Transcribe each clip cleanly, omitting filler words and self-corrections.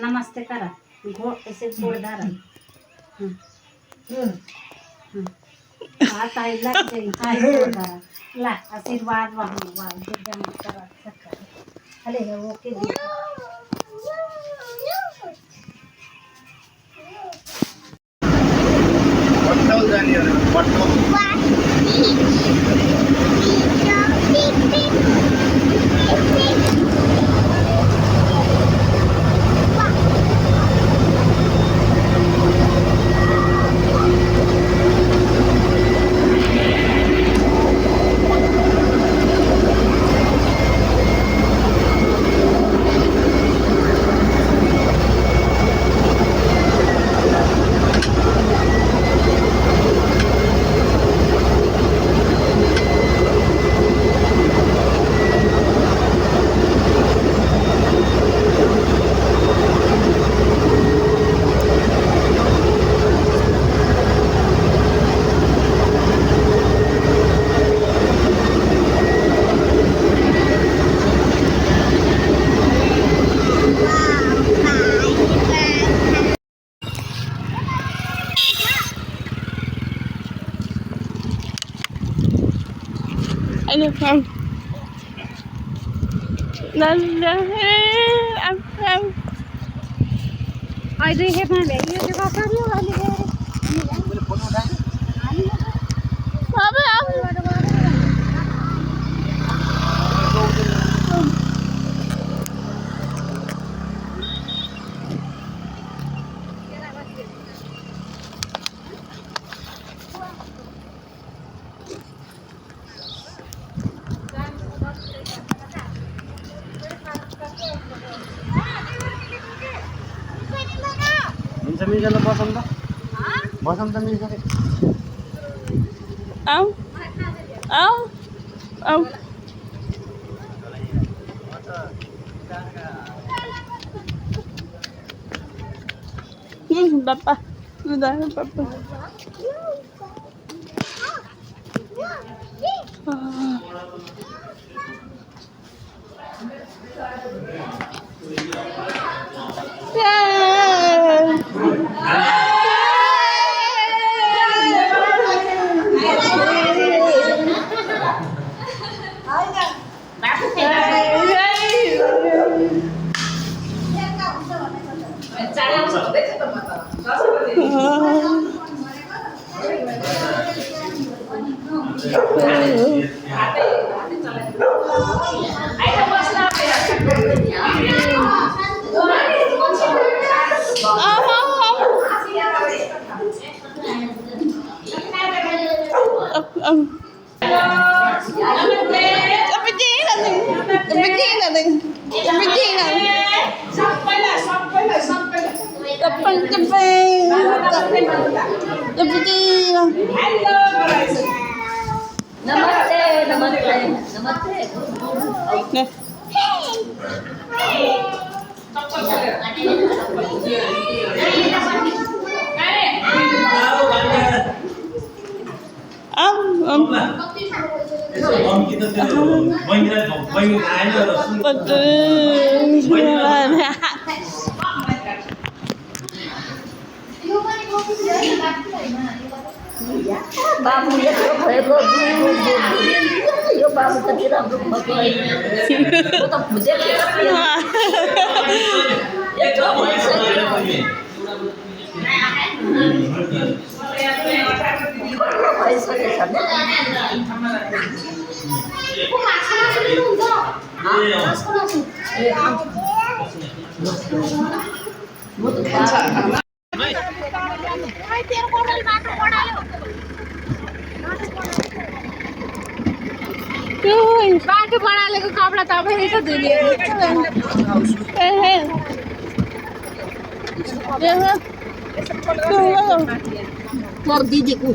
नमस्ते करा घो ऐसे गोड़ धारा हाथ आई लग जाए हाय गोड़ धारा ला आशीर्वाद वहाँ वाह दुर्गा माता रक्षा करे अरे है वो के दी पट्टल जानी है पट्टल Ano from? आई दे है मैं ले ये जगह पर ये वाली है मेरे फोन उठाए Baba, मिर्जाला बसन्त Mirza Au. Papa. Sudah, Papa. बाबु यत्रो भएको यो बाबु त राम्रो भएको त बुझेको बाटो बनालेको कपडा तपाईँ रहेछ धुने मोर दिदीको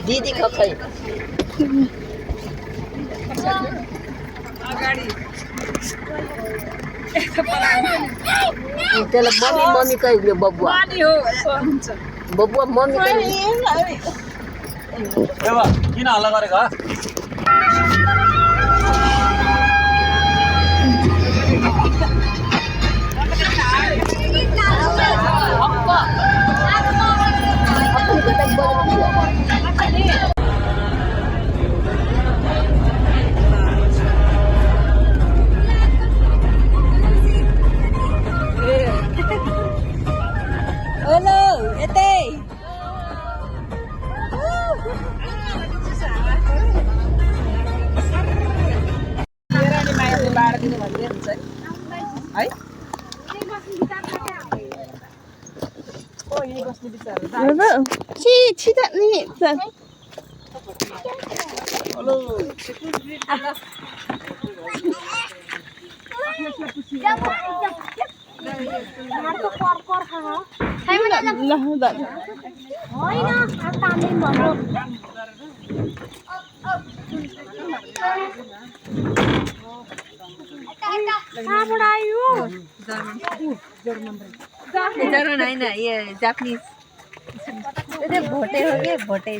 दिदी खै त्यसलाई मम्मी मम्मी कहिले बबुआ बबुआ मम्मी किन हल्ला गरेको छिटो नि जर्मन होइन यो जापानिज भोटे हो क्या भोटे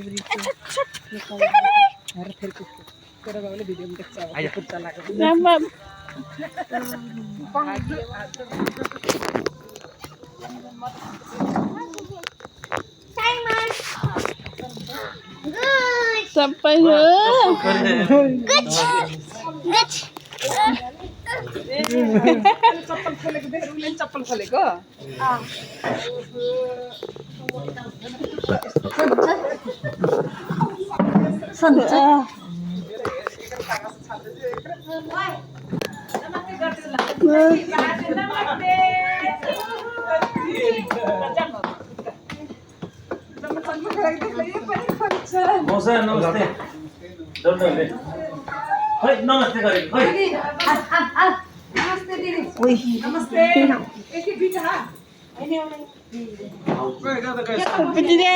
सबै चप्पल खोलेको मौसा नमस्ते नमस्ते गरेको Begini,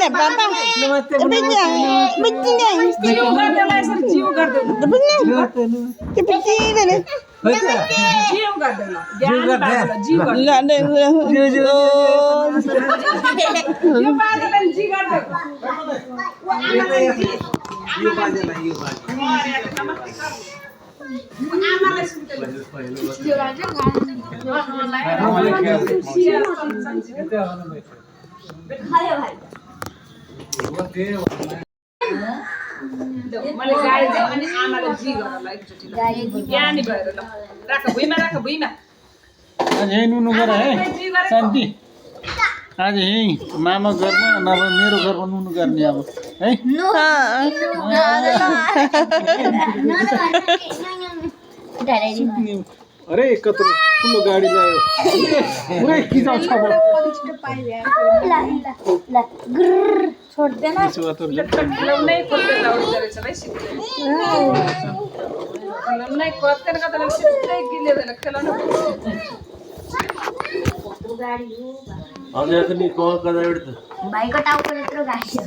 Papa. मैले गाडी दिएँ अनि आमाले जी गरेर एकचोटि ज्ञानी भएर ल राख भुइँमा आज यहीँ नुनु गर है शान्ति आज यहीँ मामा घरमा नभए मेरो घरमा नुनु गर्ने अब है अरे कत्रो ठुलो गाडी ल्यायो पुरै किचाउँछ छोड्दैन खिलाउनै खोज्दै लाउँदो रहेछ भाइ सिधै खिलाउनै खोज्दैन कता सिधै गिलेर खेलाउनु अझै पनि कल कता एउटा भाइको टाउको यत्रो गाडी छ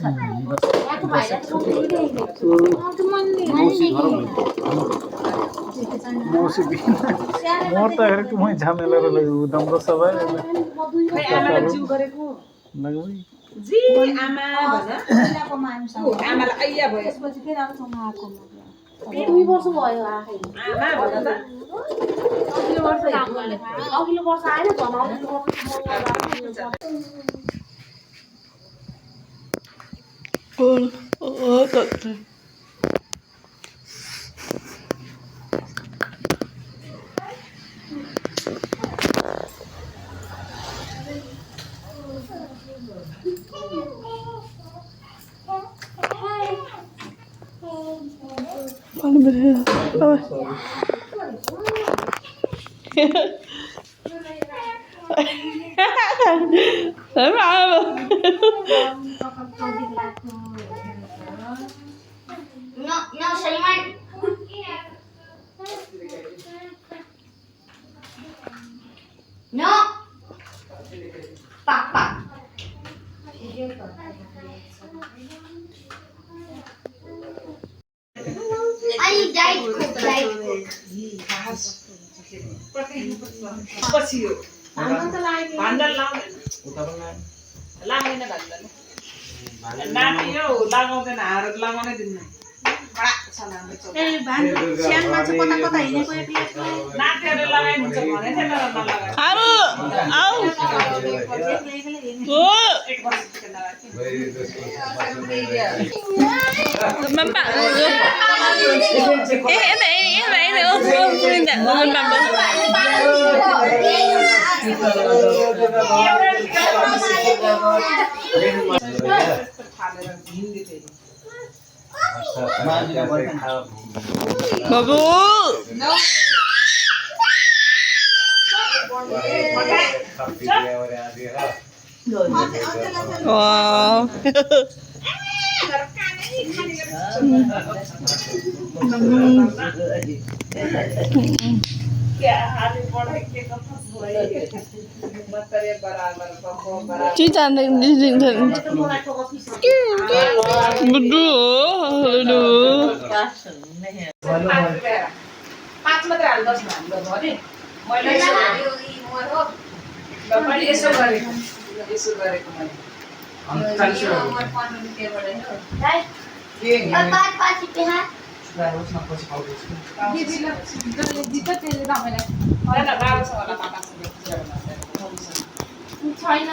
यहाँको भाइलाई मौसी मोर्दाखेरि तुम्हें झमेला लगे उदम र सबै आमाले जिउ गरेको लगबै जी आमा भन आमालाई आइया भयो त्यसपछि फेरि आउँछ उहाँको 2 वर्ष भयो आखै आमा भन त अघिल्लो वर्ष अघिल्लो वर्ष आएन झन् अघिल्लो वर्ष No, Salman. No. Papa. I died cook. पछि हो भान्डल लाउँदैन लाग्दैन भान्डल नाति यो लगाउँदैन हार लगाउनै दिन्न नातिहरूले लगाइदिन्छ भने थियो तर नलगाए एक वर्षदेखि Babu. Wow. Chị chàng định đi dình thần. पाँच मात्रै हाल 10 हाल्नु भने मैले यसो गरेको मैले छैन